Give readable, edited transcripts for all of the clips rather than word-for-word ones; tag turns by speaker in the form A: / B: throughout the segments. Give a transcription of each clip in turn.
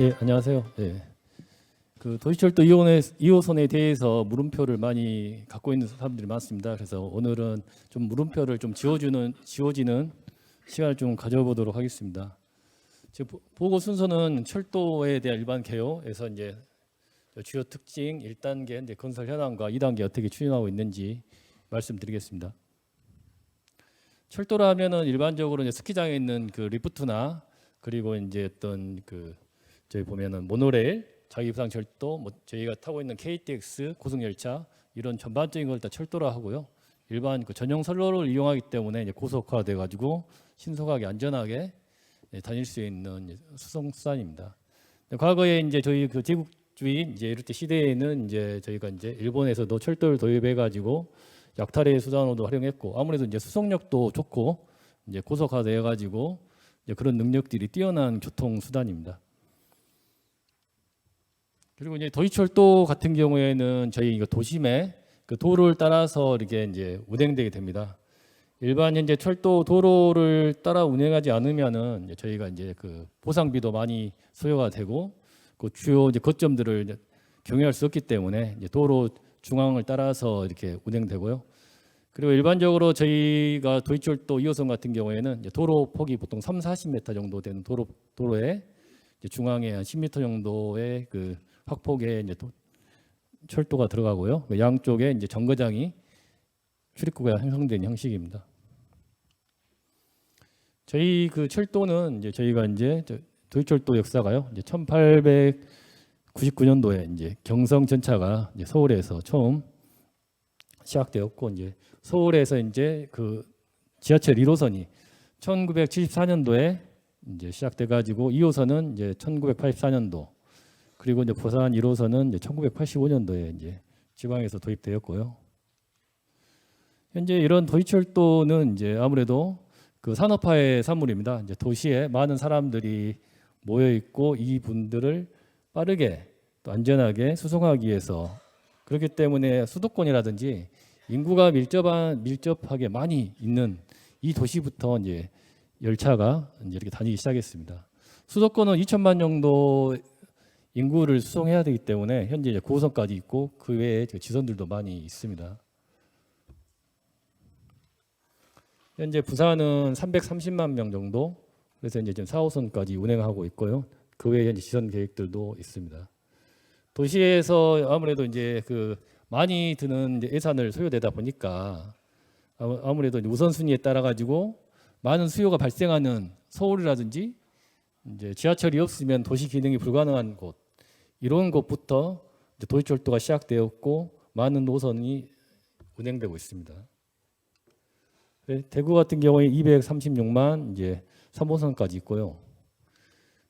A: 예, 안녕하세요. 예. 그 도시철도 2호선에 대해서 물음표를 많이 갖고 있는 사람들이 많습니다. 그래서 오늘은 좀 물음표를 좀 지워지는 시간을 좀 가져보도록 하겠습니다. 지금 보고 순서는 철도에 대한 일반 개요에서 이제 주요 특징 1단계 이제 건설 현황과 2단계 어떻게 추진하고 있는지 말씀드리겠습니다. 철도라 하면은 일반적으로 이제 스키장에 있는 그 리프트나 그리고 이제 어떤 그 저희 보면은 모노레일, 자기부상 철도, 뭐 저희가 타고 있는 KTX 고속열차 이런 전반적인 걸 다 철도라 하고요. 일반 그 전용 선로를 이용하기 때문에 이제 고속화돼 가지고 신속하게 안전하게 다닐 수 있는 수송 수단입니다. 과거에 이제 저희 그 제국주의 이제 이럴 때 시대에는 이제 저희가 이제 일본에서도 철도를 도입해 가지고 약탈의 수단으로도 활용했고 아무래도 이제 수송력도 좋고 이제 고속화돼 가지고 이제 그런 능력들이 뛰어난 교통 수단입니다. 그리고 이제 도시철도 같은 경우에는 저희 이거 도심에 그 도로를 따라서 이렇게 이제 운행되게 됩니다. 일반 현재 철도 도로를 따라 운행하지 않으면은 이제 저희가 이제 그 보상비도 많이 소요가 되고 그 주요 이제 거점들을 이제 경유할 수 없기 때문에 이제 도로 중앙을 따라서 이렇게 운행되고요. 그리고 일반적으로 저희가 도시철도 2호선 같은 경우에는 이제 도로 폭이 보통 30-40m 정도 되는 도로에 이제 중앙에 한 10m 정도의 그 확폭의 이제 철도가 들어가고요. 양쪽에 이제 정거장이 출입구가 형성된 형식입니다. 저희 그 철도는 이제 저희가 이제 도시철도 역사가요. 이제 1899년도에 이제 경성 전차가 이제 서울에서 처음 시작되었고 이제 서울에서 이제 그 지하철 1호선이 1974년도에 이제 시작돼 가지고 2호선은 이제 1984년도 그리고 이제 부산 1호선은 이제 1985년도에 이제 지방에서 도입되었고요. 현재 이런 도시철도는 이제 아무래도 그 산업화의 산물입니다. 이제 도시에 많은 사람들이 모여 있고 이분들을 빠르게 또 안전하게 수송하기 위해서 그렇기 때문에 수도권이라든지 인구가 밀접하게 많이 있는 이 도시부터 이제 열차가 이제 이렇게 다니기 시작했습니다. 수도권은 2천만 정도 인구를 수송해야 되기 때문에 현재 이제 9호선까지 있고 그 외에 지선들도 많이 있습니다. 현재 부산은 330만 명 정도, 그래서 이제 지금 4호선까지 운행하고 있고요. 그 외에 이제 지선 계획들도 있습니다. 도시에서 아무래도 이제 그 많이 드는 이제 예산을 소요되다 보니까 아무래도 우선순위에 따라 가지고 많은 수요가 발생하는 서울이라든지 이제 지하철이 없으면 도시 기능이 불가능한 곳 이런 곳부터 이제 도시철도가 시작되었고 많은 노선이 운행되고 있습니다. 대구 같은 경우에 236만 이제 3호선까지 있고요.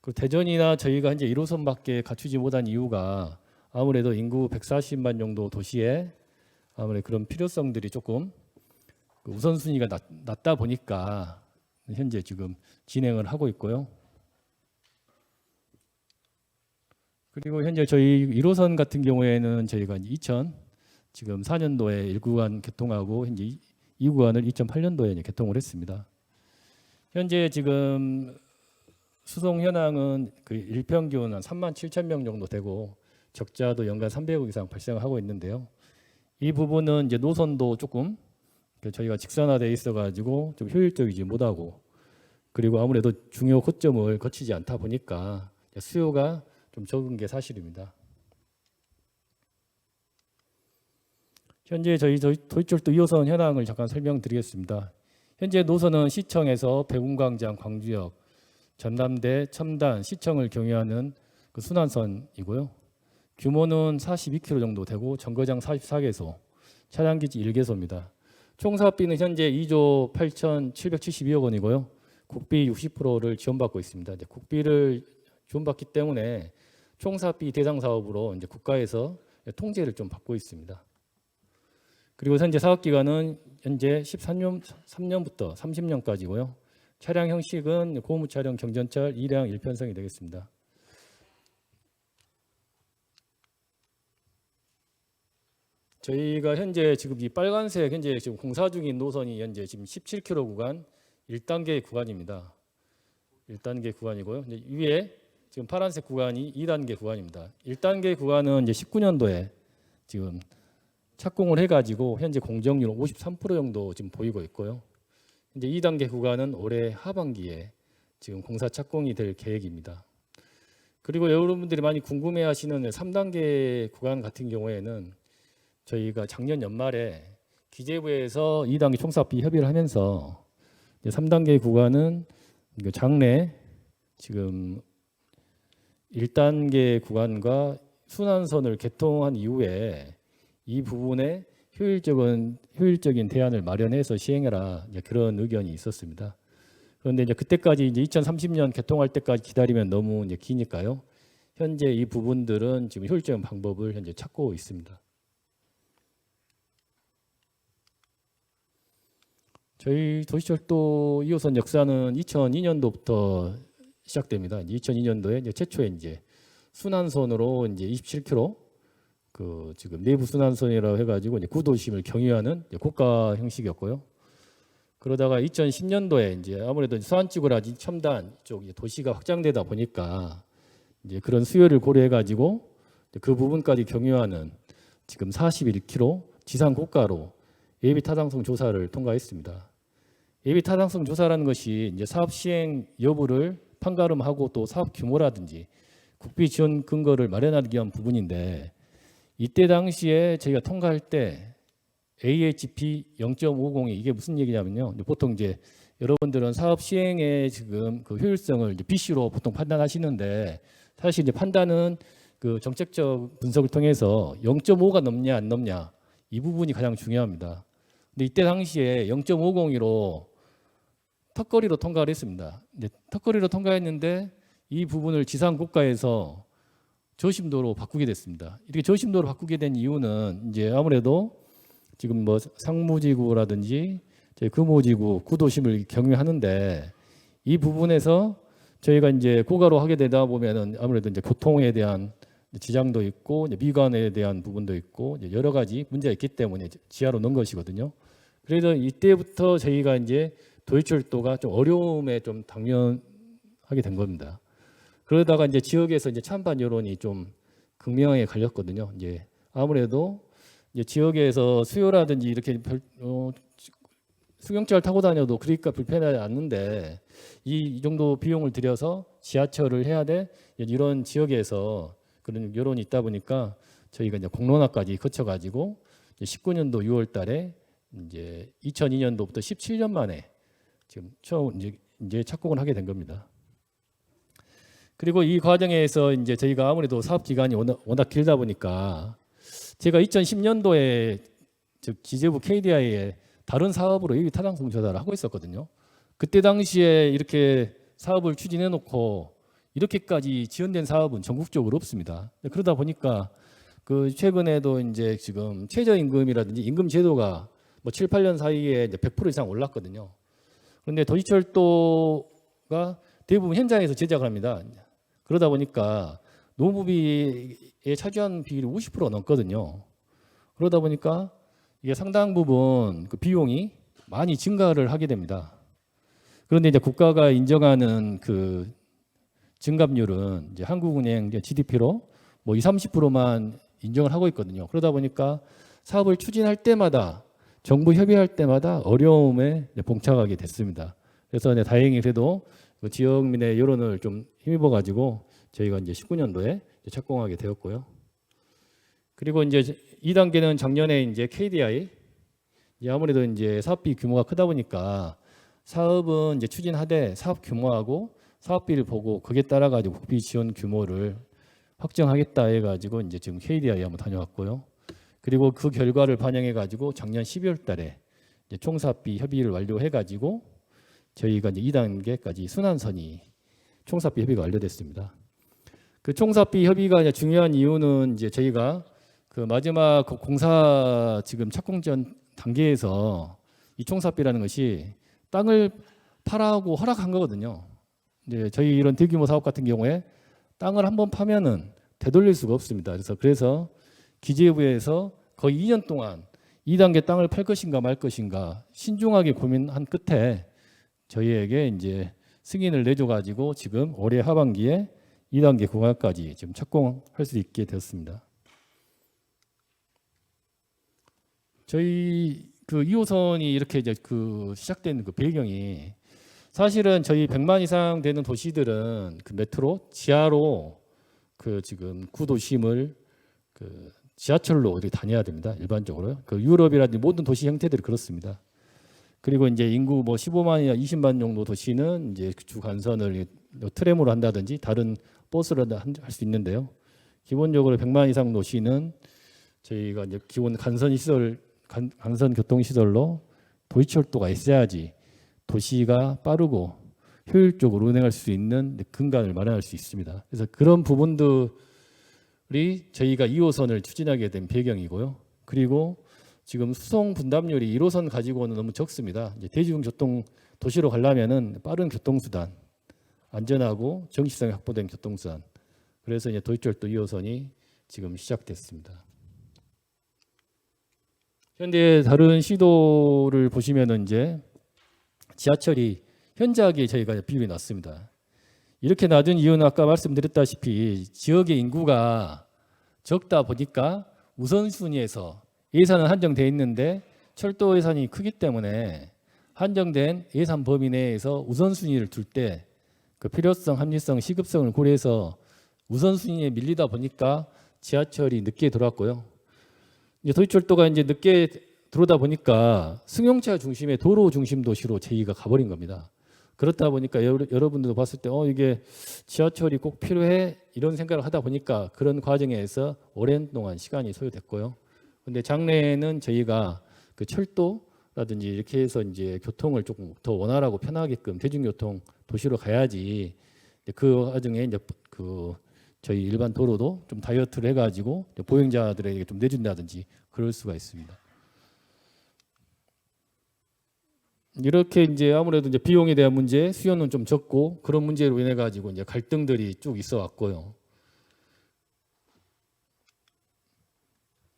A: 그리고 대전이나 저희가 현재 1호선밖에 갖추지 못한 이유가 아무래도 인구 140만 정도 도시에 아무래도 그런 필요성들이 조금 우선순위가 낮다 보니까 현재 지금 진행을 하고 있고요. 그리고 현재 저희 1호선 같은 경우에는 저희가 지금 4년도에 1구간 개통하고 현재 2구간을 2008년도에 개통을 했습니다. 현재 지금 수송 현황은 그 일평균 한 37,000명 정도 되고 적자도 연간 300억 이상 발생하고 있는데요. 이 부분은 이제 노선도 조금 저희가 직선화되어 있어가지고 좀 효율적이지 못하고 그리고 아무래도 중요 거점을 거치지 않다 보니까 수요가 좀 적은 게 사실입니다. 현재 저희 도시철도 2호선 현황을 잠깐 설명드리겠습니다. 현재 노선은 시청에서 백운광장, 광주역, 전남대, 첨단, 시청을 경유하는 그 순환선이고요. 규모는 42km 정도 되고 정거장 44개소, 차량기지 1개소입니다. 총 사업비는 현재 2조 8,772억 원이고요. 국비 60%를 지원받고 있습니다. 이제 국비를 지원받기 때문에 총 사업비 대상 사업으로 이제 국가에서 통제를 좀 받고 있습니다. 그리고 현재 사업 기간은 현재 13년부터 30년까지고요. 차량 형식은 고무 차량 경전철 2량 1편성이 되겠습니다. 저희가 현재 지금 이 빨간색 현재 지금 공사 중인 노선이 현재 지금 17km 구간 1단계 구간입니다. 1단계 구간이고요. 위에 지금 파란색 구간이 2단계 구간입니다. 1단계 구간은 이제 19년도에 지금 착공을 해가지고 현재 공정률 53% 정도 지금 보이고 있고요. 이제 2단계 구간은 올해 하반기에 지금 공사 착공이 될 계획입니다. 그리고 여러분들이 많이 궁금해하시는 3단계 구간 같은 경우에는 저희가 작년 연말에 기재부에서 2단계 총사업비 협의를 하면서 3단계 구간은 장래 지금 1단계 구간과 순환선을 개통한 이후에 이 부분에 효율적인 대안을 마련해서 시행해라, 그런 의견이 있었습니다. 그런데 이제 그때까지 이제 2030년 개통할 때까지 기다리면 너무 이제 기니까요. 현재 이 부분들은 지금 효율적인 방법을 현재 찾고 있습니다. 저희 도시철도 2호선 역사는 2002년도부터 시작됩니다. 2002년도에 이제 최초에 이제 순환선으로 이제 27km 그 지금 내부 순환선이라고 해가지고 이제 구도심을 경유하는 고가 형식이었고요. 그러다가 2010년도에 이제 아무래도 수안찌구라지 첨단 쪽 도시가 확장되다 보니까 이제 그런 수요를 고려해가지고 그 부분까지 경유하는 지금 41km 지상 고가로 예비 타당성 조사를 통과했습니다. 예비 타당성 조사라는 것이 이제 사업 시행 여부를 판가름하고 또 사업 규모라든지 국비 지원 근거를 마련하기 위한 부분인데, 이때 당시에 저희가 통과할 때 AHP 0.50이 이게 무슨 얘기냐면요. 보통 이제 여러분들은 사업 시행의 지금 그 효율성을 이제 BC로 보통 판단하시는데, 사실 이제 판단은 그 정책적 분석을 통해서 0.5가 넘냐 안 넘냐 이 부분이 가장 중요합니다. 근데 이때 당시에 0.50으로 턱걸이로 통과를 했습니다. 턱걸이로 통과했는데 이 부분을 지상 고가에서 저심도로 바꾸게 됐습니다. 이렇게 저심도로 바꾸게 된 이유는 이제 아무래도 지금 뭐 상무지구라든지 금호지구 구도심을 경유하는데, 이 부분에서 저희가 이제 고가로 하게 되다 보면은 아무래도 이제 교통에 대한 지장도 있고 미관에 대한 부분도 있고 여러 가지 문제가 있기 때문에 지하로 넣은 것이거든요. 그래서 이때부터 저희가 이제 도시철도가 좀 어려움에 좀 당면하게 된 겁니다. 그러다가 이제 지역에서 이제 찬반 여론이 좀 극명하게 갈렸거든요. 이제 아무래도 이제 지역에서 수요라든지 이렇게 수경차를 타고 다녀도 그러니까 불편하지 않는데 이 정도 비용을 들여서 지하철을 해야 돼, 이런 지역에서 그런 여론이 있다 보니까 저희가 이제 공론화까지 거쳐가지고 19년도 6월달에 이제 2002년도부터 17년 만에 지금 처음 이제 착공을 하게 된 겁니다. 그리고 이 과정에서 이제 저희가 아무래도 사업 기간이 워낙 길다 보니까 제가 2010년도에 즉 기재부 KDI에 다른 사업으로 예비 타당성 조사를 하고 있었거든요. 그때 당시에 이렇게 사업을 추진해 놓고 이렇게까지 지연된 사업은 전국적으로 없습니다. 그러다 보니까 그 최근에도 이제 지금 최저임금이라든지 임금 제도가 뭐 7, 8년 사이에 이제 100% 이상 올랐거든요. 그런데 도시철도가 대부분 현장에서 제작을 합니다. 그러다 보니까 노무비에 차지하는 비율이 50% 넘거든요. 그러다 보니까 이게 상당 부분 그 비용이 많이 증가를 하게 됩니다. 그런데 이제 국가가 인정하는 그 증감률은 이제 한국은행 GDP로 뭐 20, 30%만 인정을 하고 있거든요. 그러다 보니까 사업을 추진할 때마다 정부 협의할 때마다 어려움에 봉착하게 됐습니다. 그래서 다행히 그래도 그 지역민의 여론을 좀 힘입어 가지고 저희가 이제 19년도에 착공하게 되었고요. 그리고 이제 2단계는 작년에 이제 KDI 아무래도 이제 사업비 규모가 크다 보니까 사업은 이제 추진하되 사업 규모하고 사업비를 보고 거기에 따라 가지고 국비 지원 규모를 확정하겠다 해가지고 이제 지금 KDI 한번 다녀왔고요. 그리고 그 결과를 반영해 가지고 작년 12월달에 이제 총사업비 협의를 완료해 가지고 저희가 이제 2단계까지 순환선이 총사업비 협의가 완료됐습니다. 그 총사업비 협의가 이제 중요한 이유는 이제 저희가 그 마지막 그 공사 지금 착공 전 단계에서 이 총사업비라는 것이 땅을 파라고 허락한 거거든요. 이제 저희 이런 대규모 사업 같은 경우에 땅을 한번 파면은 되돌릴 수가 없습니다. 그래서 기재부에서 거의 2년 동안 2단계 땅을 팔 것인가 말 것인가 신중하게 고민한 끝에 저희에게 이제 승인을 내줘 가지고 지금 올해 하반기에 2단계 구간까지 지금 착공할 수 있게 되었습니다. 저희 그 2호선이 이렇게 이제 그 시작된 그 배경이 사실은 저희 100만 이상 되는 도시들은 그 메트로 지하로 그 지금 구도심을 그 지하철로 이렇게 다녀야 됩니다. 일반적으로 그 유럽이라든지 모든 도시 형태들이 그렇습니다. 그리고 이제 인구 뭐 15만이나 20만 정도 도시는 이제 주 간선을 트램으로 한다든지 다른 버스로 할 수 있는데요. 기본적으로 100만 이상 도시는 저희가 이제 기본 간선 시설, 간선 교통 시설로 도시철도가 있어야지 도시가 빠르고 효율적으로 운행할 수 있는 근간을 마련할 수 있습니다. 그래서 그런 부분들이 저희가 2호선을 추진하게 된 배경이고요. 그리고 지금 수송 분담률이 1호선 가지고는 너무 적습니다. 이제 대중교통 도시로 가려면은 빠른 교통수단, 안전하고 정시성이 확보된 교통수단. 그래서 이제 도시철도 2호선이 지금 시작됐습니다. 현재 다른 시도를 보시면은 이제 지하철이 현저하게 저희가 비율이 낮습니다. 이렇게 낮은 이유는 아까 말씀드렸다시피 지역의 인구가 적다 보니까 우선순위에서 예산은 한정되어 있는데 철도 예산이 크기 때문에 한정된 예산 범위 내에서 우선순위를 둘 때 그 필요성, 합리성, 시급성을 고려해서 우선순위에 밀리다 보니까 지하철이 늦게 들어왔고요. 이제 도시철도가 이제 늦게 들어오다 보니까 승용차 중심의 도로 중심 도시로 저희가 가버린 겁니다. 그렇다 보니까 여러분들도 봤을 때 이게 지하철이 꼭 필요해 이런 생각을 하다 보니까 그런 과정에서 오랜 동안 시간이 소요됐고요. 근데 장래에는 저희가 그 철도라든지 이렇게 해서 이제 교통을 조금 더 원활하고 편하게끔 대중교통 도시로 가야지 그 과정에 이제 그 저희 일반 도로도 좀 다이어트를 해가지고 보행자들에게 좀 내준다든지 그럴 수가 있습니다. 이렇게 이제 아무래도 이제 비용에 대한 문제, 수요는 좀 적고 그런 문제로 인해 가지고 이제 갈등들이 쭉 있어 왔고요.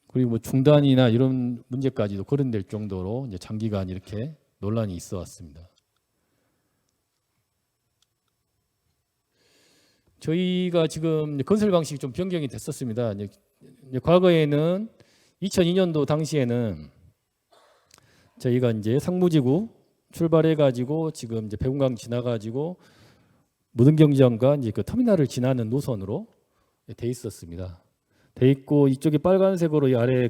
A: 그리고 뭐 중단이나 이런 문제까지도 거론될 정도로 이제 장기간 이렇게 논란이 있어 왔습니다. 저희가 지금 건설 방식이 좀 변경이 됐었습니다. 이제 과거에는 2002년도 당시에는 저희가 이제 상무지구 출발해 가지고 지금 이제 백운강 지나 가지고 무등경기장과 이제 그 터미널을 지나는 노선으로 돼 있었습니다. 돼 있고 이쪽이 빨간색으로 이 아래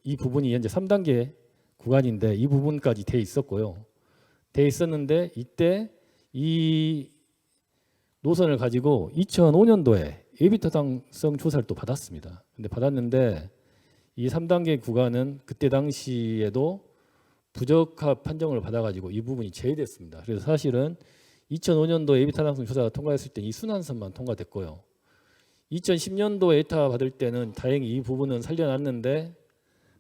A: 이 부분이 현재 3단계 구간인데 이 부분까지 돼 있었고요. 돼 있었는데 이때 이 노선을 가지고 2005년도에 예비타당성 조사를 또 받았습니다. 근데 받았는데 이 3단계 구간은 그때 당시에도 부적합 판정을 받아가지고 이 부분이 제외됐습니다. 그래서 사실은 2005년도 예비타당성 조사가 통과했을 때 이 순환선만 통과됐고요. 2010년도 에타 받을 때는 다행히 이 부분은 살려놨는데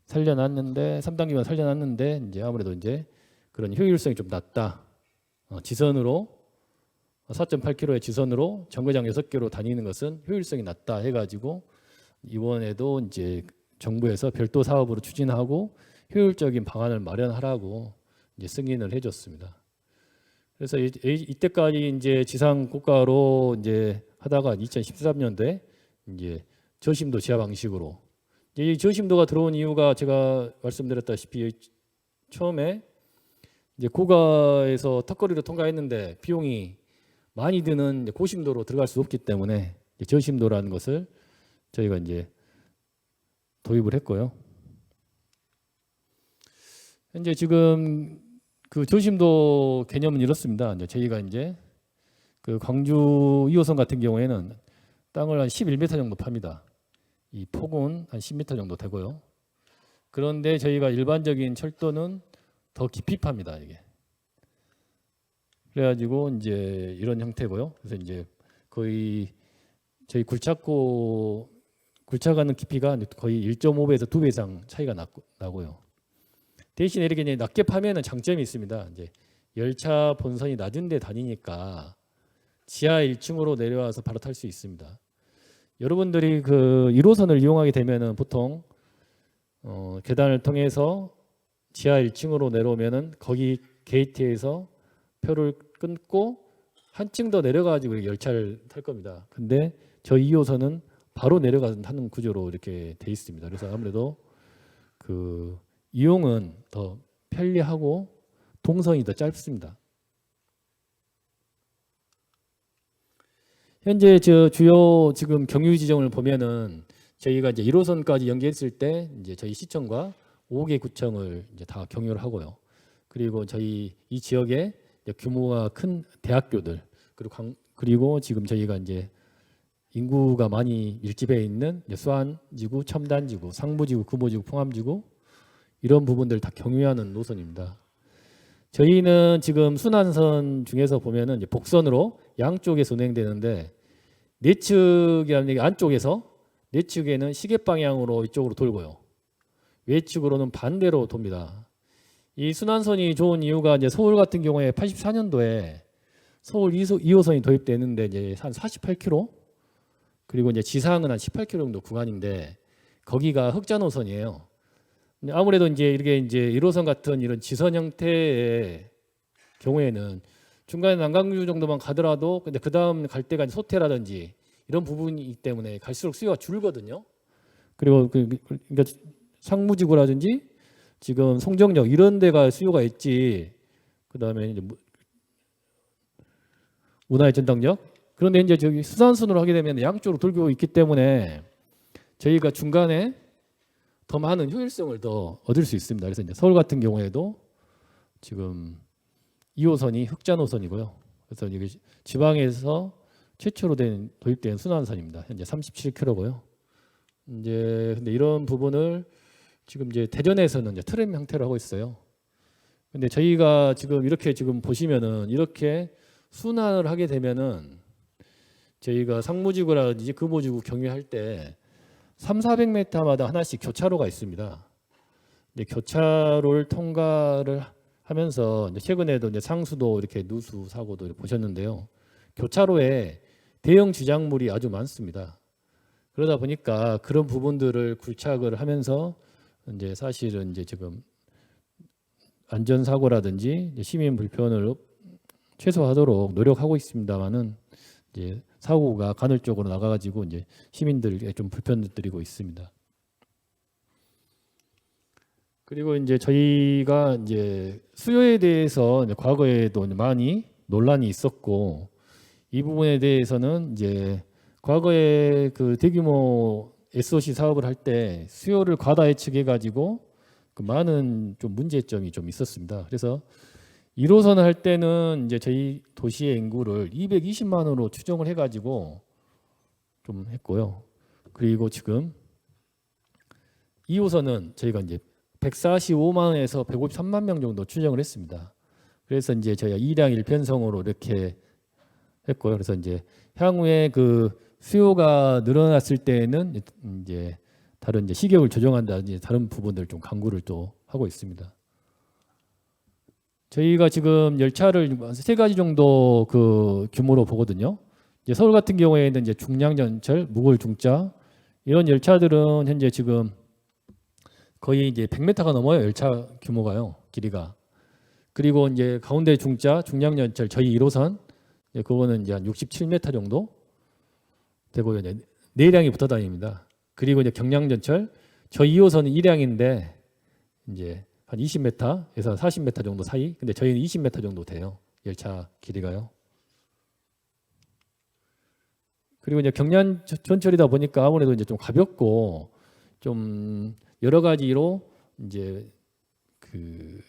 A: 3단계만 살려놨는데 이제 아무래도 이제 그런 효율성이 좀 낮다. 지선으로 4.8km의 지선으로 정거장 6개로 다니는 것은 효율성이 낮다 해가지고 이번에도 이제 정부에서 별도 사업으로 추진하고 효율적인 방안을 마련하라고 이제 승인을 해줬습니다. 그래서 이때까지 이제 지상 고가로 이제 하다가 2013년도에 이제 저심도 지하 방식으로 이 저심도가 들어온 이유가 제가 말씀드렸다시피 처음에 이제 고가에서 턱걸이로 통과했는데 비용이 많이 드는 고심도로 들어갈 수 없기 때문에 저심도라는 것을 저희가 이제 도입을 했고요. 현재 지금 그 저심도 개념은 이렇습니다. 이제 저희가 이제 그 광주 2호선 같은 경우에는 땅을 한 11m 정도 팝니다. 이 폭은 한 10m 정도 되고요. 그런데 저희가 일반적인 철도는 더 깊이 팝니다. 이게. 그래가지고 이제 이런 형태고요. 그래서 이제 거의 저희 굴착하는 깊이가 거의 1.5배에서 2배 이상 차이가 나고요. 대신에 이렇게 이제 낮게 파면은 장점이 있습니다. 이제 열차 본선이 낮은 데 다니니까 지하 1층으로 내려와서 바로 탈 수 있습니다. 여러분들이 그 1호선을 이용하게 되면은 보통 계단을 통해서 지하 1층으로 내려오면은 거기 게이트에서 표를 끊고 한층 더 내려가지고 열차를 탈 겁니다. 근데 저 2호선은 바로 내려가는 구조로 이렇게 돼 있습니다. 그래서 아무래도 그 이용은 더 편리하고 동선이 더 짧습니다. 현재 저 주요 지금 경유 지정을 보면은 저희가 이제 1호선까지 연계했을 때 이제 저희 시청과 5개 구청을 이제 다 경유를 하고요. 그리고 저희 이 지역에 규모가 큰 대학교들 그리고 지금 저희가 이제 인구가 많이 밀집해 있는 수안지구, 첨단지구, 상부지구, 금호지구, 포함지구 이런 부분들 다 경유하는 노선입니다. 저희는 지금 순환선 중에서 보면은 이제 복선으로 양쪽에서 운행되는데 내측이라는 게 안쪽에서 내측에는 시계 방향으로 이쪽으로 돌고요. 외측으로는 반대로 돕니다. 이 순환선이 좋은 이유가 이제 서울 같은 경우에 84년도에 서울 2호선이 도입되는데 이제 한 48km 그리고 이제 지상은 한 18km 정도 구간인데 거기가 흑자 노선이에요. 근데 아무래도 이제 이렇게 이제 1호선 같은 이런 지선 형태의 경우에는 중간에 난강주 정도만 가더라도 근데 그 다음 갈 때가 소태라든지 이런 부분이기 때문에 갈수록 수요가 줄거든요. 그리고 그러니까 상무지구라든지 지금 송정역 이런 데가 수요가 있지. 그 다음에 이제 문화의 전당역. 그런데 이제 저기 수산선으로 하게 되면 양쪽으로 돌고 있기 때문에 저희가 중간에 더 많은 효율성을 더 얻을 수 있습니다. 그래서 이제 서울 같은 경우에도 지금 2호선이 흑자 노선이고요. 그래서 이게 지방에서 최초로 도입된 순환선입니다. 현재 37km고요. 이제 근데 이런 부분을 지금 이제 대전에서는 이제 트램 형태로 하고 있어요. 근데 저희가 지금 이렇게 지금 보시면은 이렇게 순환을 하게 되면은 저희가 상무지구라든지 금호지구 경유할 때 300~400m마다 하나씩 교차로가 있습니다. 근데 교차로를 통과를 하면서 이제 최근에도 이제 상수도 이렇게 누수 사고도 보셨는데요. 교차로에 대형 지작물이 아주 많습니다. 그러다 보니까 그런 부분들을 굴착을 하면서 이제 사실은 이제 지금 안전사고라든지 시민 불편을 최소화하도록 노력하고 있습니다만은 이제 사고가 간헐적으로 나가가지고 이제 시민들에게 좀 불편을 드리고 있습니다. 그리고 이제 저희가 이제 수요에 대해서 이제 과거에도 많이 논란이 있었고 이 부분에 대해서는 이제 과거에 그 대규모 SOC 사업을 할 때 수요를 과다 예측해 가지고 그 많은 좀 문제점이 좀 있었습니다. 그래서 1호선을 할 때는 이제 저희 도시의 인구를 220만으로 추정을 해 가지고 좀 했고요. 그리고 지금 2호선은 저희가 이제 145만에서 153만 명 정도 추정을 했습니다. 그래서 이제 저희가 2량 1편성으로 이렇게 했고요. 그래서 이제 향후에 그 수요가 늘어났을 때에는 이제 다른 이제 시격을 조정한다든지 다른 부분들 좀 강구를 또 하고 있습니다. 저희가 지금 열차를 3가지 정도 그 규모로 보거든요. 이제 서울 같은 경우에는 이제 중량전철, 무골중짜 이런 열차들은 현재 지금 거의 이제 100m가 넘어요. 열차 규모가요. 길이가. 그리고 이제 가운데 중짜, 중량전철 저희 1호선 그거는 이제 한 67m 정도 되고요. 이제 4량이 붙어 다닙니다. 그리고 이제 경량전철 저희 2호선은 1량인데 이제 한 20m에서 40m 정도 사이. 근데 저희는 20m 정도 돼요. 열차 길이가요. 그리고 이제 경량전철이다 보니까 아무래도 이제 좀 가볍고 좀 여러 가지로 이제 그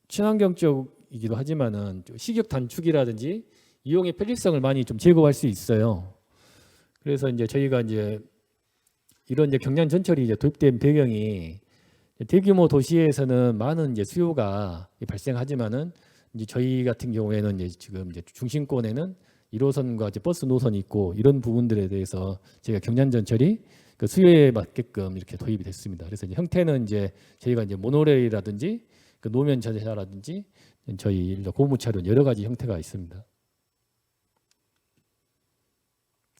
A: 친환경적이기도 하지만은 시격 단축이라든지 이용의 편리성을 많이 좀 제고할 수 있어요. 그래서 이제 저희가 이제 이런 이제 경량전철이 이제 도입된 배경이 대규모 도시에서는 많은 이제 수요가 발생하지만은 이제 저희 같은 경우에는 이제 지금 이제 중심권에는 1호선과 이제 버스 노선이 있고 이런 부분들에 대해서 저희가 경량전철이 그 수요에 맞게끔 이렇게 도입이 됐습니다. 그래서 이제 형태는 이제 저희가 이제 모노레일이라든지 그 노면 전차라든지 저희 고무차로 여러 가지 형태가 있습니다.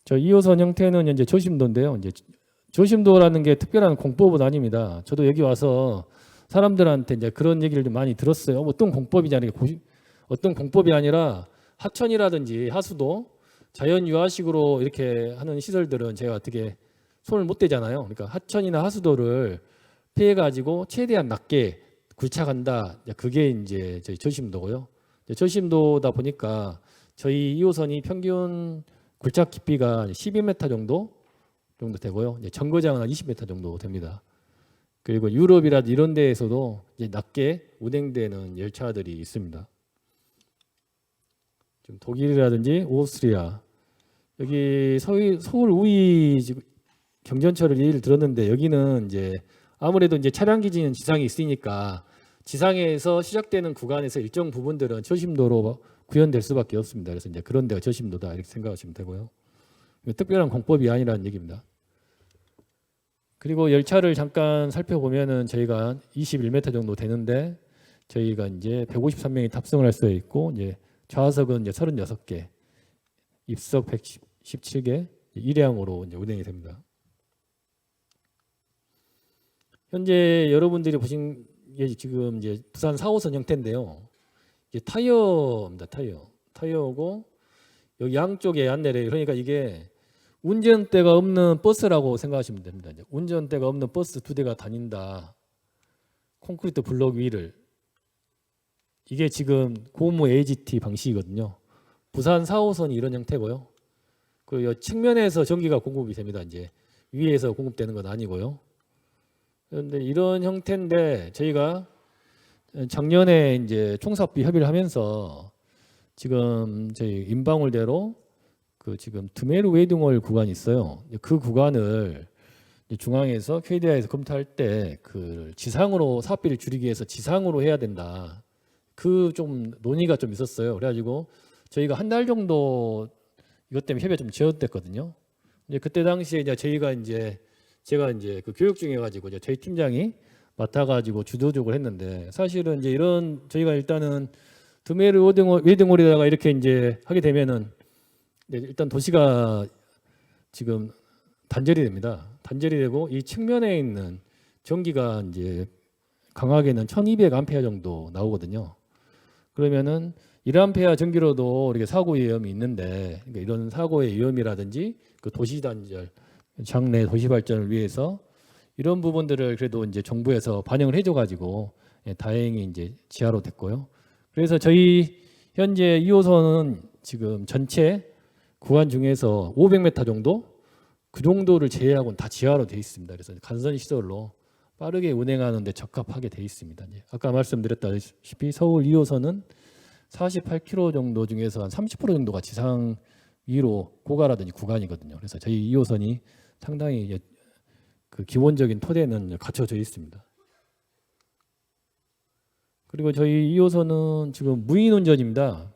A: 저 2호선 형태는 이제 조심도인데요. 이제 조심도라는 게 특별한 공법은 아닙니다. 저도 여기 와서 사람들한테 이제 그런 얘기를 좀 많이 들었어요. 어떤 공법이냐, 어떤 공법이 아니라 하천이라든지 하수도 자연 유화식으로 이렇게 하는 시설들은 제가 어떻게 손을 못 대잖아요. 그러니까 하천이나 하수도를 피해 가지고 최대한 낮게 굴착한다. 그게 이제 저희 저심도고요. 저심도다 보니까 저희 2호선이 평균 굴착 깊이가 12m 정도 되고요. 이제 정거장은 한 20m 정도 됩니다. 그리고 유럽이라든지 이런 데에서도 이제 낮게 운행되는 열차들이 있습니다. 좀 독일이라든지 오스트리아, 여기 서울 우이 경전철을 예를 들었는데 여기는 이제 아무래도 이제 차량 기지는 지상에 있으니까 지상에서 시작되는 구간에서 일정 부분들은 저심도로 구현될 수밖에 없습니다. 그래서 이제 그런 데가 저심도다 이렇게 생각하시면 되고요. 특별한 공법이 아니라는 얘기입니다. 그리고 열차를 잠깐 살펴보면은 저희가 21m 정도 되는데 저희가 이제 153명이 탑승을 할 수 있고 이제 좌석은 이제 36개, 입석 117개, 일량으로 이제 운행이 됩니다. 현재 여러분들이 보신 게 지금 이제 부산 4호선 형태인데요. 이게 타이어입니다. 타이어고 여기 양쪽에 안내래. 그러니까 이게 운전대가 없는 버스라고 생각하시면 됩니다. 이제 운전대가 없는 버스 2대가 다닌다. 콘크리트 블록 위를. 이게 지금 고무 AGT 방식이거든요. 부산 4호선이 이런 형태고요. 그리고 측면에서 전기가 공급이 됩니다. 이제 위에서 공급되는 건 아니고요. 그런데 이런 형태인데 저희가 작년에 이제 총사업비 협의를 하면서 지금 저희 인방울대로 그 지금 드메르 웨딩홀 구간이 있어요. 그 구간을 중앙에서 KDI에서 검토할 때 그 지상으로 사업비를 줄이기 위해서 지상으로 해야 된다. 그 좀 논의가 좀 있었어요. 그래가지고 저희가 한 달 정도 이것 때문에 협의가 좀 지연됐거든요. 이제 그때 당시에 이제 제가 이제 그 교육 중에 가지고 이제 저희 팀장이 맡아가지고 주도적으로 했는데 사실은 이제 이런 저희가 일단은 드메르 웨딩홀에다가 이렇게 이제 하게 되면은 일단 도시가 지금 단절이 됩니다. 단절이 되고 이 측면에 있는 전기가 이제 강하게는 1200A 정도 나오거든요. 그러면은 1A 전기로도 이렇게 사고 위험이 있는데 그러니까 이런 사고의 위험이라든지 그 도시 단절, 장래 도시 발전을 위해서 이런 부분들을 그래도 이제 정부에서 반영을 해줘가지고 다행히 이제 지하로 됐고요. 그래서 저희 현재 2호선은 지금 전체 구간 중에서 500m 정도 그 정도를 제외하고는 다 지하로 돼 있습니다. 그래서 간선 시설로 빠르게 운행하는 데 적합하게 돼 있습니다. 아까 말씀드렸다시피 서울 2호선은 48km 정도 중에서 한 30% 정도가 지상 위로 고가라든지 구간이거든요. 그래서 저희 2호선이 상당히 그 기본적인 토대는 갖춰져 있습니다. 그리고 저희 2호선은 지금 무인 운전입니다.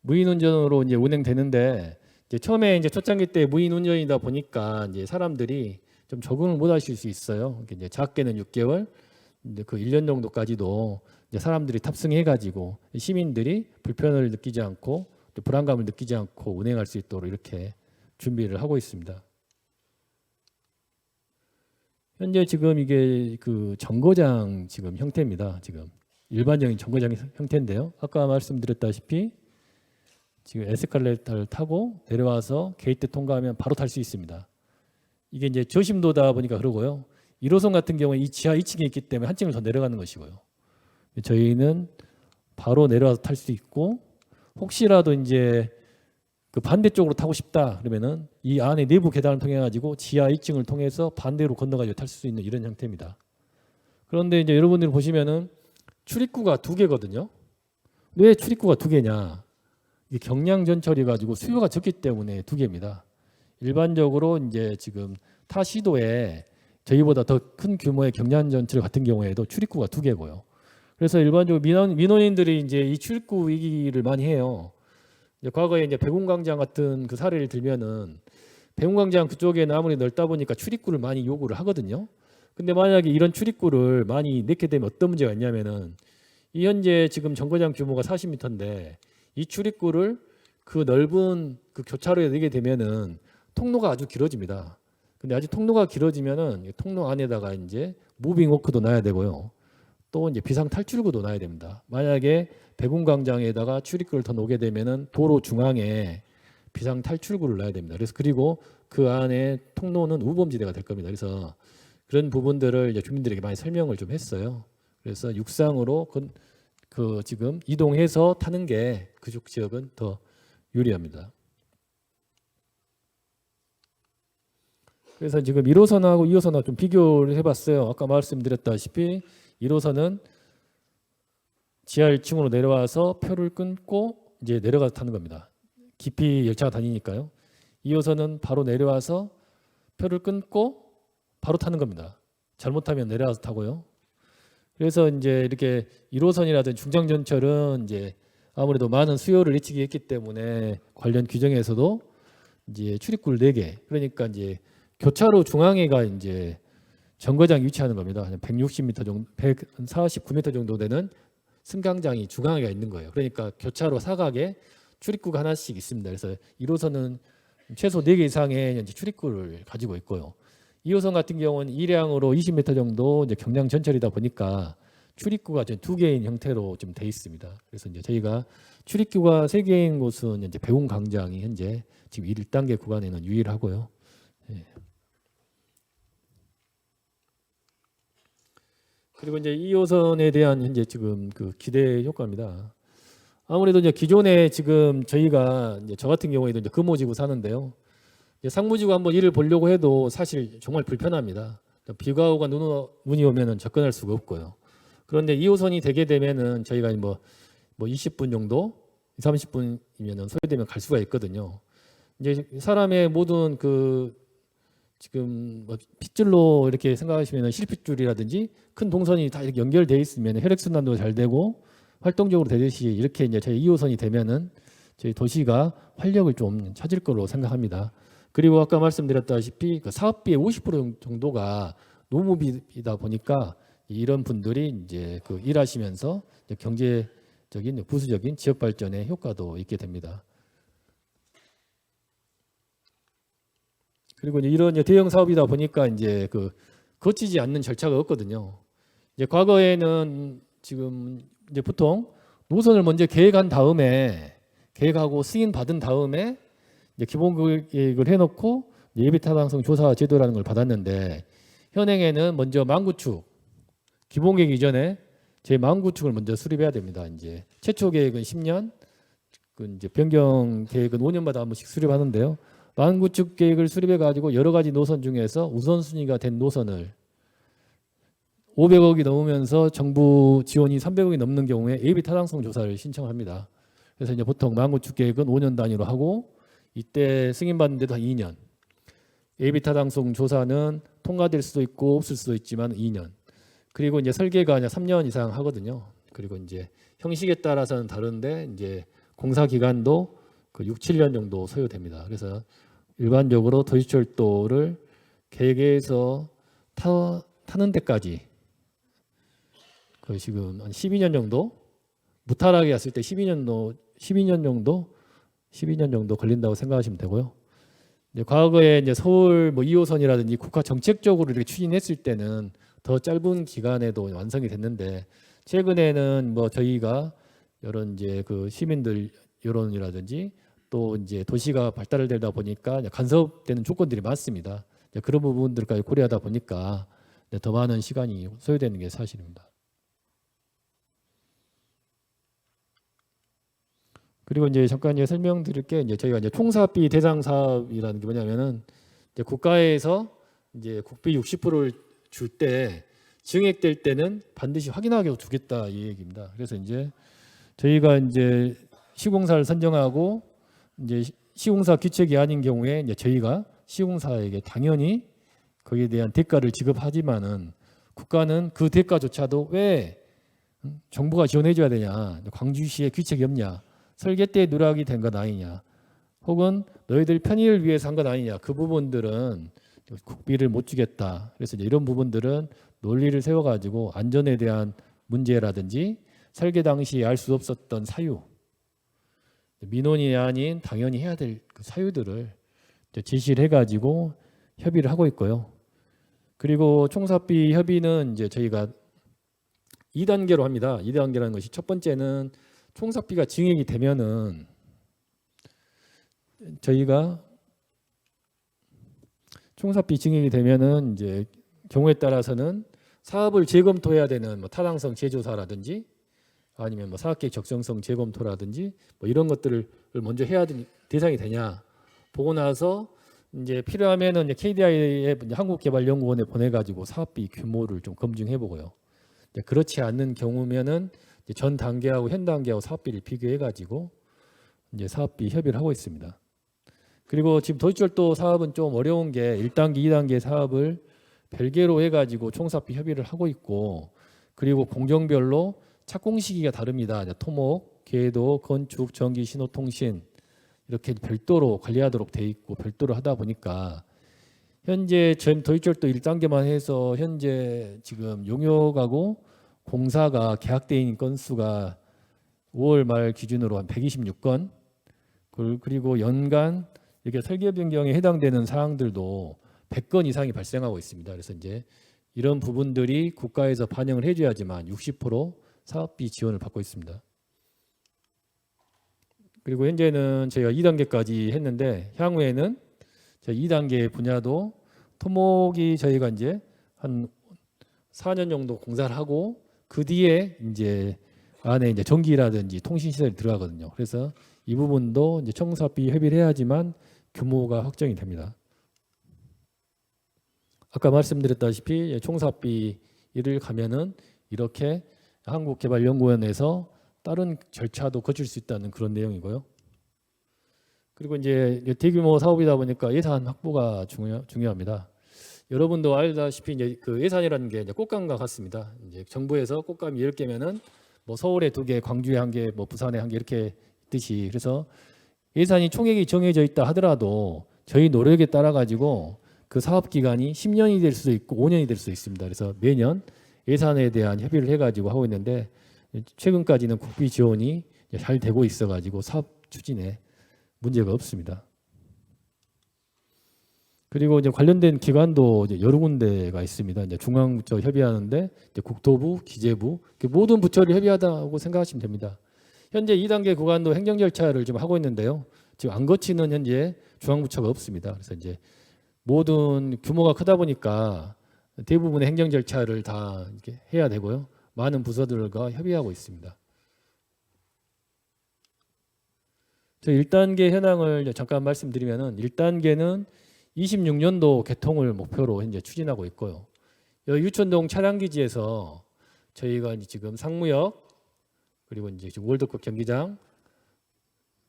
A: 무인 운전으로 이제 운행되는데 이제 처음에 이제 초창기 때 무인 운전이다 보니까 이제 사람들이 좀 적응을 못 하실 수 있어요. 이제 작게는 6개월, 이제 그 1년 정도까지도 이제 사람들이 탑승해가지고 시민들이 불편을 느끼지 않고 또 불안감을 느끼지 않고 운행할 수 있도록 이렇게 준비를 하고 있습니다. 현재 지금 이게 그 정거장 지금 형태입니다. 지금 일반적인 정거장 형태인데요. 아까 말씀드렸다시피 지금 에스컬레이터를 타고 내려와서 게이트 통과하면 바로 탈 수 있습니다. 이게 이제 저심도다 보니까 그러고요. 1호선 같은 경우에 이 지하 2층에 있기 때문에 한 층을 더 내려가는 것이고요. 저희는 바로 내려와서 탈 수 있고 혹시라도 이제 그 반대쪽으로 타고 싶다 그러면은 이 안에 내부 계단을 통해 가지고 지하 2층을 통해서 반대로 건너가지고 탈 수 있는 이런 형태입니다. 그런데 이제 여러분들이 보시면은 출입구가 2개거든요. 왜 출입구가 2개냐? 이게 경량 전철이 가지고 수요가 적기 때문에 2개입니다. 일반적으로 이제 지금 타 시도에 저희보다 더 큰 규모의 경량 전철 같은 경우에도 출입구가 2개고요. 그래서 일반적으로 민원인들이 이제 이 출입구 위기를 많이 해요. 이제 과거에 이제 백운광장 같은 그 사례를 들면은 백운광장 그쪽에는 아무리 넓다 보니까 출입구를 많이 요구를 하거든요. 근데 만약에 이런 출입구를 많이 넣게 되면 어떤 문제가 있냐면은 이 현재 지금 정거장 규모가 40m인데 이 출입구를 그 넓은 그 교차로에 넣게 되면은 통로가 아주 길어집니다. 근데 아주 통로가 길어지면은 통로 안에다가 이제 무빙 워크도 놔야 되고요. 또 이제 비상 탈출구도 놔야 됩니다. 만약에 백운광장에다가 출입구를 더 놓게 되면은 도로 중앙에 비상 탈출구를 놔야 됩니다. 그래서 그리고 그 안에 통로는 우범지대가 될 겁니다. 그래서 그런 부분들을 이제 주민들에게 많이 설명을 좀 했어요. 그래서 육상으로 그 지금 이동해서 타는 게 그쪽 지역은 더 유리합니다. 그래서 지금 1호선하고 2호선하고 좀 비교를 해봤어요. 아까 말씀드렸다시피 1호선은 지하 1층으로 내려와서 표를 끊고 이제 내려가서 타는 겁니다. 깊이 열차가 다니니까요. 2호선은 바로 내려와서 표를 끊고 바로 타는 겁니다. 잘못하면 내려와서 타고요. 그래서 이제 이렇게 1호선이라든 중장전철은 이제 아무래도 많은 수요를 예측이 했기 때문에 관련 규정에서도 이제 출입구를 4개. 그러니까 이제 교차로 중앙에가 이제 정거장이 위치하는 겁니다. 160m 정도, 149m 정도 되는 승강장이 중앙에가 있는 거예요. 그러니까 교차로 사각에 출입구가 하나씩 있습니다. 그래서 1호선은 최소 4개 이상의 이제 출입구를 가지고 있고요. 2호선 같은 경우는 일량으로 20m 정도 이제 경량 전철이다 보니까 출입구가 2개인 형태로 좀 돼 있습니다. 그래서 이제 저희가 출입구가 3개인 곳은 이제 배웅광장이 현재 지금 1단계 구간에는 유일하고요. 예. 그리고 이제 2호선에 대한 현재 지금 그 기대 효과입니다. 아무래도 이제 기존에 지금 저희가 이제 저 같은 경우에도 이제 금호지구 사는데요. 이제 상무지구 한번 일을 보려고 해도 사실 정말 불편합니다. 비가 오고 눈이 오면은 접근할 수가 없고요. 그런데 2호선이 되게 되면은 저희가 뭐 20분 정도, 30분이면은 소요되면 갈 수가 있거든요. 이제 사람의 모든 그 지금 뭐 핏줄로 이렇게 생각하시면 실핏줄이라든지 큰 동선이 다 이렇게 연결되어 있으면 혈액순환도 잘 되고 활동적으로 되듯이 이렇게 이제 저희 2호선이 되면은 저희 도시가 활력을 좀 찾을 거로 생각합니다. 그리고 아까 말씀드렸다시피 그 사업비의 50% 정도가 노무비이다 보니까 이런 분들이 이제 그 일하시면서 이제 경제적인 부수적인 지역 발전에 효과도 있게 됩니다. 그리고 이런 대형 사업이다 보니까 이제 그 거치지 않는 절차가 없거든요. 이제 과거에는 지금 이제 보통 노선을 먼저 계획한 다음에 계획하고 승인 받은 다음에 이제 기본 계획을 해놓고 예비 타당성 조사 제도라는 걸 받았는데 현행에는 먼저 망구축 기본 계획 이전에 제 망구축을 먼저 수립해야 됩니다. 이제 최초 계획은 10년, 그 이제 변경 계획은 5년마다 한 번씩 수립하는데요. 망구축 계획을 수립해 가지고 여러 가지 노선 중에서 우선순위가 된 노선을 500억이 넘으면서 정부 지원이 300억이 넘는 경우에 예비 타당성 조사를 신청합니다. 그래서 이제 보통 망구축 계획은 5년 단위로 하고 이때 승인받는 데도 한 2년. 예비 타당성 조사는 통과될 수도 있고 없을 수도 있지만 2년. 그리고 이제 설계가 3년 이상 하거든요. 그리고 이제 형식에 따라서는 다른데 이제 공사 기간도 그 6, 7년 정도 소요됩니다. 그래서 일반적으로 도시철도를 계획에서 타는 데까지 그 지금 한 12년 정도 무탈하게 했을 때 12년 정도 걸린다고 생각하시면 되고요. 이제 과거에 이제 서울 2호선이라든지 국가 정책적으로 이렇게 추진했을 때는 더 짧은 기간에도 완성이 됐는데 최근에는 뭐 저희가 이런 이제 그 시민들 여론이라든지 또 이제 도시가 발달되다 보니까 간섭되는 조건들이 많습니다. 그런 부분들까지 고려하다 보니까 더 많은 시간이 소요되는 게 사실입니다. 그리고 이제 잠깐 이제 설명드릴 게 이제 저희가 이제 총사업비 대상 사업이라는 게 뭐냐면은 이제 국가에서 이제 국비 60%를 줄 때 증액될 때는 반드시 확인하게 주겠다 이 얘기입니다. 그래서 이제 저희가 이제 시공사를 선정하고 이제 시공사 규칙이 아닌 경우에 이제 저희가 시공사에게 당연히 거기에 대한 대가를 지급하지만은 국가는 그 대가조차도 왜 정부가 지원해줘야 되냐, 광주시에 규칙이 없냐, 설계 때 누락이 된 것 아니냐, 혹은 너희들 편의를 위해서 한 것 아니냐, 그 부분들은 국비를 못 주겠다. 그래서 이제 이런 부분들은 논리를 세워가지고 안전에 대한 문제라든지 설계 당시 알 수 없었던 사유, 민원이 아닌 당연히 해야 될 그 사유들을 제시를 해가지고 협의를 하고 있고요. 그리고 총사업비 협의는 이제 저희가 2단계로 합니다. 2단계라는 것이 첫 번째는 총사업비가 증액이 되면은 저희가 총사비 증액이 되면은 이제 경우에 따라서는 사업을 재검토해야 되는 뭐 타당성 재조사라든지 아니면 뭐 사업계획 적정성 재검토라든지 뭐 이런 것들을 먼저 해야 되는 대상이 되냐 보고 나서 이제 필요하면은 KDI에 한국개발연구원에 보내가지고 사업비 규모를 좀 검증해 보고요. 그렇지 않는 경우면은 이제 전 단계하고 현 단계하고 사업비를 비교해가지고 이제 사업비 협의를 하고 있습니다. 그리고 지금 도시철도 사업은 좀 어려운 게 1단계, 2단계 사업을 별개로 해가지고 총사업비 협의를 하고 있고 그리고 공정별로 착공 시기가 다릅니다. 토목, 궤도, 건축, 전기, 신호통신 이렇게 별도로 관리하도록 돼 있고 별도로 하다 보니까 현재 전 도시철도 1단계만 해서 현재 지금 용역하고 공사가 계약돼 있는 건수가 5월 말 기준으로 한 126건 그리고 연간 이렇게 설계 변경에 해당되는 사항들도 100건 이상이 발생하고 있습니다. 그래서 이제 이런 부분들이 국가에서 반영을 해줘야지만 60% 사업비 지원을 받고 있습니다. 그리고 현재는 저희가 2단계까지 했는데 향후에는 2단계 분야도 토목이 저희가 이제 한 4년 정도 공사를 하고 그 뒤에 이제 안에 이제 전기라든지 통신 시설이 들어가거든요. 그래서 이 부분도 이제 총사업비 협의를 해야지만 규모가 확정이 됩니다. 아까 말씀드렸다시피 총사업비를 가면은 이렇게 한국개발연구원에서 다른 절차도 거칠 수 있다는 그런 내용이고요. 그리고 이제 대규모 사업이다 보니까 예산 확보가 중요합니다. 여러분도 알다시피 이제 그 예산이라는 게 이제 꽃감과 같습니다. 이제 정부에서 꽃감이 10개면은 뭐 서울에 2개, 광주에 1개, 뭐 부산에 1개 이렇게 있듯이 그래서 예산이 총액이 정해져 있다 하더라도 저희 노력에 따라 가지고 그 사업 기간이 10년이 될 수도 있고 5년이 될 수도 있습니다. 그래서 매년 예산에 대한 협의를 해가지고 하고 있는데 최근까지는 국비 지원이 잘 되고 있어가지고 사업 추진에 문제가 없습니다. 그리고 이제 관련된 기관도 이제 여러 군데가 있습니다. 이제 중앙부처 협의하는데 이제 국토부, 기재부 모든 부처를 협의하다고 생각하시면 됩니다. 현재 2단계 구간도 행정 절차를 지금 하고 있는데요. 지금 안 거치는 현재 중앙부처가 없습니다. 그래서 이제 모든 규모가 크다 보니까 대부분의 행정 절차를 다 이렇게 해야 되고요. 많은 부서들과 협의하고 있습니다. 저 1단계 현황을 잠깐 말씀드리면은 1단계는 26년도 개통을 목표로 현재 추진하고 있고요. 여기 유천동 차량기지에서 저희가 이제 지금 상무역 그리고 이제 지금 월드컵 경기장,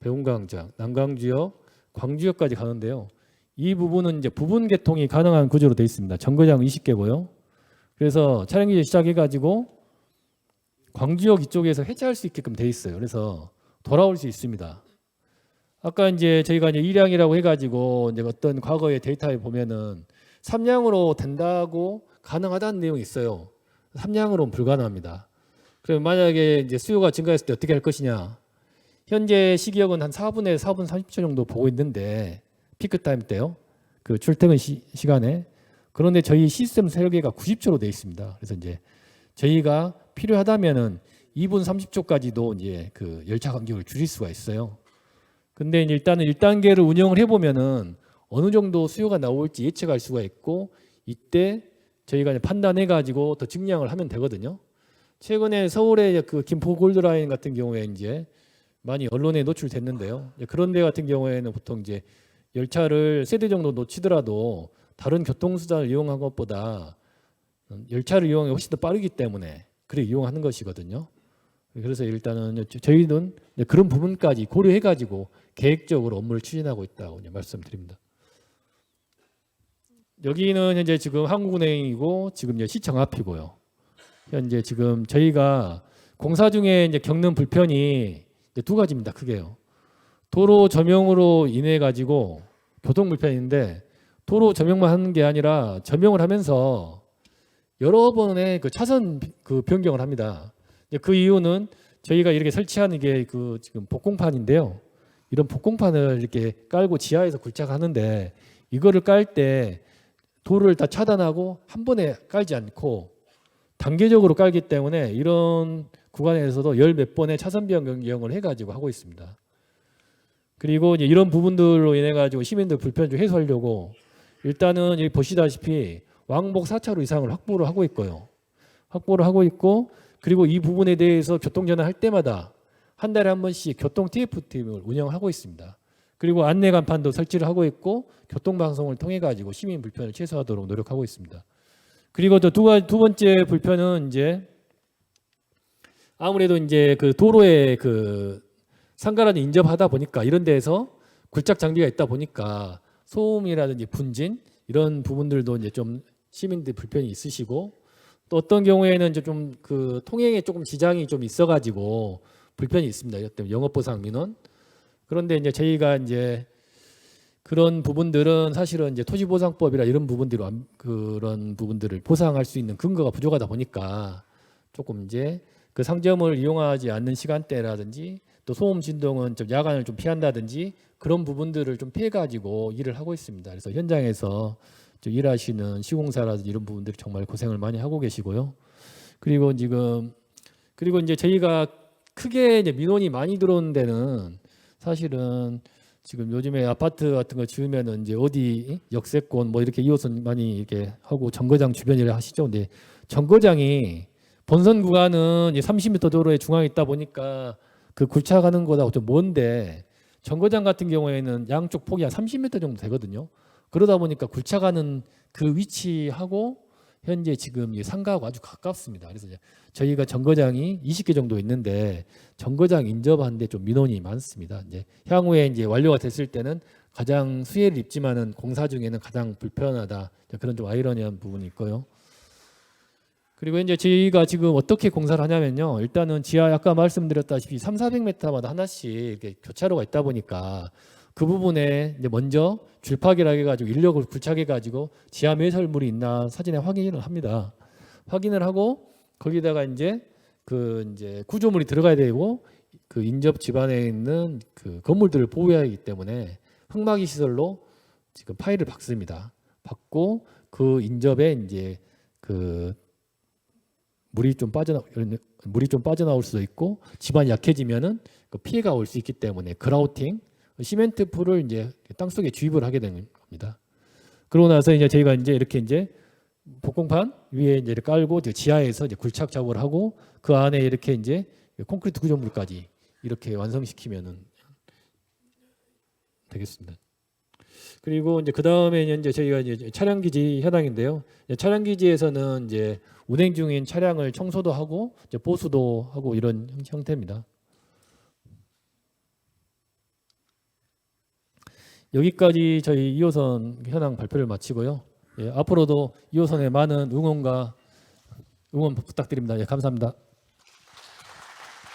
A: 배운광장, 남광주역, 광주역까지 가는데요. 이 부분은 이제 부분 개통이 가능한 구조로 되어 있습니다. 정거장 20개고요. 그래서 차량기지 시작해가지고 광주역 이쪽에서 해체할 수 있게끔 되어 있어요. 그래서 돌아올 수 있습니다. 아까 이제 저희가 이제 1량이라고 해가지고 이제 어떤 과거의 데이터에 보면은 3량으로 된다고 가능하다는 내용이 있어요. 3량으로는 불가능합니다. 그럼 만약에 이제 수요가 증가했을 때 어떻게 할 것이냐? 현재 시기역은 한 4분에서 4분 30초 정도 보고 있는데 피크 타임 때요. 그 출퇴근 시간에. 그런데 저희 시스템 설계가 90초로 되어 있습니다. 그래서 이제 저희가 필요하다면은 2분 30초까지도 이제 그 열차 간격을 줄일 수가 있어요. 근데 일단은 1단계를 운영을 해보면은 어느 정도 수요가 나올지 예측할 수가 있고 이때 저희가 이제 판단해가지고 더 증량을 하면 되거든요. 최근에 서울의 그 김포 골드라인 같은 경우에 이제 많이 언론에 노출됐는데요. 그런 데 같은 경우에는 보통 이제 열차를 세대 정도 놓치더라도 다른 교통수단을 이용한 것보다 열차를 이용하기 훨씬 더 빠르기 때문에 그래 이용하는 것이거든요. 그래서 일단은 저희는 그런 부분까지 고려해가지고 계획적으로 업무를 추진하고 있다고 말씀드립니다. 여기는 현재 지금 한국은행이고 지금 이제 시청 앞이고요. 현재 지금 저희가 공사 중에 이제 겪는 불편이 이제 2가지입니다. 크게요. 도로 점용으로 인해 가지고 교통 불편인데 도로 점용만 하는 게 아니라 점용을 하면서 여러 번의 그 차선 그 변경을 합니다. 그 이유는 저희가 이렇게 설치하는 게 그 지금 복공판인데요. 이런 복공판을 이렇게 깔고 지하에서 굴착하는데 이거를 깔 때 도로를 다 차단하고 한 번에 깔지 않고 단계적으로 깔기 때문에 이런 구간에서도 열 몇 번의 차선 변경을 해가지고 하고 있습니다. 그리고 이제 이런 부분들로 인해 가지고 시민들 불편 좀 해소하려고 일단은 여기 보시다시피 왕복 4차로 이상을 확보를 하고 있고요. 확보를 하고 있고 그리고 이 부분에 대해서 교통전환 할 때마다 한 달에 한 번씩 교통 TF팀을 운영하고 있습니다. 그리고 안내 간판도 설치를 하고 있고 교통방송을 통해 가지고 시민 불편을 최소화하도록 노력하고 있습니다. 그리고 또 두 번째 불편은 이제 아무래도 이제 그 도로에 그 상가란이 인접하다 보니까 이런 데에서 굴착 장비가 있다 보니까 소음이라든지 분진 이런 부분들도 이제 좀 시민들 불편이 있으시고 또 어떤 경우에는 이제 좀 그 통행에 조금 지장이 좀 있어가지고 불편이 있습니다. 이것 영업보상 민원. 그런데 이제 저희가 이제 그런 부분들은 사실은 이제 토지보상법이라 이런 부분들로 그런 부분들을 보상할 수 있는 근거가 부족하다 보니까 조금 이제 그 상점을 이용하지 않는 시간대라든지 또 소음 진동은 좀 야간을 좀 피한다든지 그런 부분들을 좀 피해 가지고 일을 하고 있습니다. 그래서 현장에서 좀 일하시는 시공사라든지 이런 부분들이 정말 고생을 많이 하고 계시고요. 그리고 이제 저희가 크게 이제 민원이 많이 들어오는 데는 사실은 지금 요즘에 아파트 같은 거 지으면은 이제 어디 역세권 뭐 이렇게 2호선 많이 이렇게 하고 정거장 주변이라 하시죠. 근데 정거장이 본선 구간은 30m 도로의 중앙에 있다 보니까 그 굴착하는 거다 좀 먼데 정거장 같은 경우에는 양쪽 폭이 한 30m 정도 되거든요. 그러다 보니까 굴착하는 그 위치하고 현재 지금 이 상가하고 아주 가깝습니다. 그래서 이제 저희가 정거장이 20개 정도 있는데 정거장 인접하는데 좀 민원이 많습니다. 이제 향후에 이제 완료가 됐을 때는 가장 수혜를 입지만은 공사 중에는 가장 불편하다 그런 좀 아이러니한 부분이 있고요. 그리고 이제 저희가 지금 어떻게 공사를 하냐면요. 일단은 지하 아까 말씀드렸다시피 300~400m마다 하나씩 이렇게 교차로가 있다 보니까 그 부분에 이제 먼저 줄파기를 해가지고 인력을 굴착해가지고 지하 매설물이 있나 사진에 확인을 합니다. 확인을 하고 거기다가 이제 그 이제 구조물이 들어가야 되고 그 인접 집안에 있는 그 건물들을 보호해야 하기 때문에 흙막이 시설로 지금 파일을 박습니다. 받고 그 인접에 이제 그 물이 좀 빠져나올 수도 있고 집안이 약해지면은 그 피해가 올 수 있기 때문에 그라우팅 시멘트 풀을 이제 땅속에 주입을 하게 되는 겁니다. 그러고 나서 이제 저희가 이제 이렇게 이제 복공판 위에 이제 깔고 지하에서 이제 굴착 작업을 하고 그 안에 이렇게 이제 콘크리트 구조물까지 이렇게 완성시키면은 되겠습니다. 그리고 이제 그 다음에 이제 저희가 이제 차량기지 현황인데요. 차량기지에서는 이제 운행 중인 차량을 청소도 하고 이제 보수도 하고 이런 형태입니다. 여기까지 저희 2호선 현황 발표를 마치고요. 앞으로도 2호선의 많은 응원 부탁드립니다. 감사합니다.